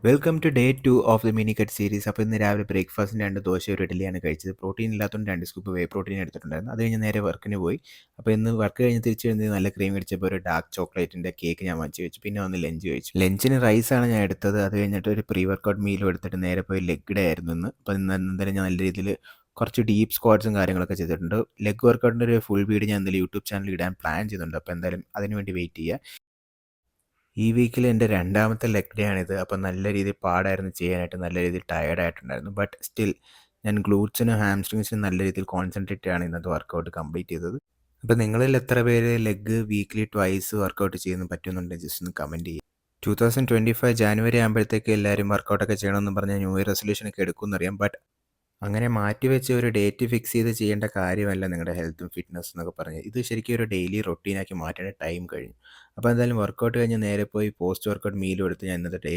Welcome to day 2 of the mini cut series. അപ്പോൾ ഇന്ന് രാവിലെ ബ്രേക്ക്ഫാസ്റ്റിന് 2 ദോശയും ഒരു ഇഡ്ഡലിയാണ് കഴിച്ചത്. പ്രോട്ടീൻ ഇല്ലാത്തതുകൊണ്ട് 2 സ്കൂപ്പ് വേ പ്രോട്ടീൻ എടുത്തിട്ടുണ്ടായിരുന്നു. അത് കഴിഞ്ഞ് നേരെ വർക്കിന് പോയി. അപ്പോൾ ഇന്ന് വർക്ക് കഴിഞ്ഞ് തിരിച്ച് വരുന്നത് നല്ല ക്രീം അടിച്ചപ്പോൾ ഒരു ഡാർക്ക് ചോക്ലേറ്റിൻ്റെ കേക്ക് ഞാൻ വാങ്ങിച്ച് വെച്ചു. പിന്നെ വന്ന് ലഞ്ച് കഴിച്ചു. ലഞ്ചിന് റൈസാണ് ഞാൻ എടുത്തത്. അത് കഴിഞ്ഞിട്ട് ഒരു പ്രീ വർക്കൗട്ട് മീലും എടുത്തിട്ട് നേരെ പോയി ലെഗ് ഡേ ആയിരുന്നു ഇന്ന്. അപ്പോൾ ഇന്ന് എന്തായാലും ഞാൻ നല്ല രീതിയിൽ കുറച്ച് ഡീപ്പ് സ്ക്വാട്സും കാര്യങ്ങളൊക്കെ ചെയ്തിട്ടുണ്ട്. ലെഗ് വർക്കൗട്ടിൻ്റെ ഒരു ഫുൾ വീഡിയോ ഞാൻ എന്തായാലും യൂട്യൂബ് ചാനലിൽ ഇടാൻ പ്ലാൻ ചെയ്യുന്നുണ്ട്. അപ്പോൾ എന്തായാലും അതിനുവേണ്ടി വെയിറ്റ് ചെയ്യുക. ഈ വീക്കിൽ എൻ്റെ രണ്ടാമത്തെ ലെഗ് ഡേ ആണിത്. അപ്പം നല്ല രീതിയിൽ പാടായിരുന്നു ചെയ്യാനായിട്ട്. നല്ല രീതിയിൽ ടയേർഡായിട്ടുണ്ടായിരുന്നു. ബട്ട് സ്റ്റിൽ ഞാൻ ഗ്ലൂട്ട്സിനും ഹാംസ്ട്രിങ്സിനും നല്ല രീതിയിൽ കോൺസെൻട്രേറ്റ് ആണ് ഇന്നത്തെ വർക്കൗട്ട് കംപ്ലീറ്റ് ചെയ്തത്. അപ്പോൾ നിങ്ങളിൽ എത്ര പേര് ലെഗ് വീക്ക്ലി ട്വൈസ് വർക്കൗട്ട് ചെയ്യുന്നു പറ്റുന്നുണ്ടെങ്കിൽ ജസ്റ്റ് ഒന്ന് കമൻറ്റ് ചെയ്യുക. 2025 ജാനുവരി ആകുമ്പോഴത്തേക്ക് എല്ലാവരും വർക്കൗട്ടൊക്കെ ചെയ്യണമെന്ന് പറഞ്ഞാൽ ന്യൂ ഇയർ റെസൊല്യൂഷനൊക്കെ എടുക്കുമെന്നറിയാം. ബട്ട് അങ്ങനെ മാറ്റിവെച്ച് ഒരു ഡേറ്റ് ഫിക്സ് ചെയ്ത് ചെയ്യേണ്ട കാര്യമല്ല നിങ്ങളുടെ ഹെൽത്തും ഫിറ്റ്നസ് എന്നൊക്കെ പറഞ്ഞ്. ഇത് ശരിക്കും ഒരു ഡെയിലി റൊട്ടീനാക്കി മാറ്റേണ്ട ടൈം കഴിഞ്ഞു. അപ്പോൾ എന്തായാലും വർക്കൗട്ട് കഴിഞ്ഞ് നേരെ പോയി പോസ്റ്റ് വർക്കൗട്ട് മീലും എടുത്ത് ഞാൻ ഇന്നത്തെ ഡേ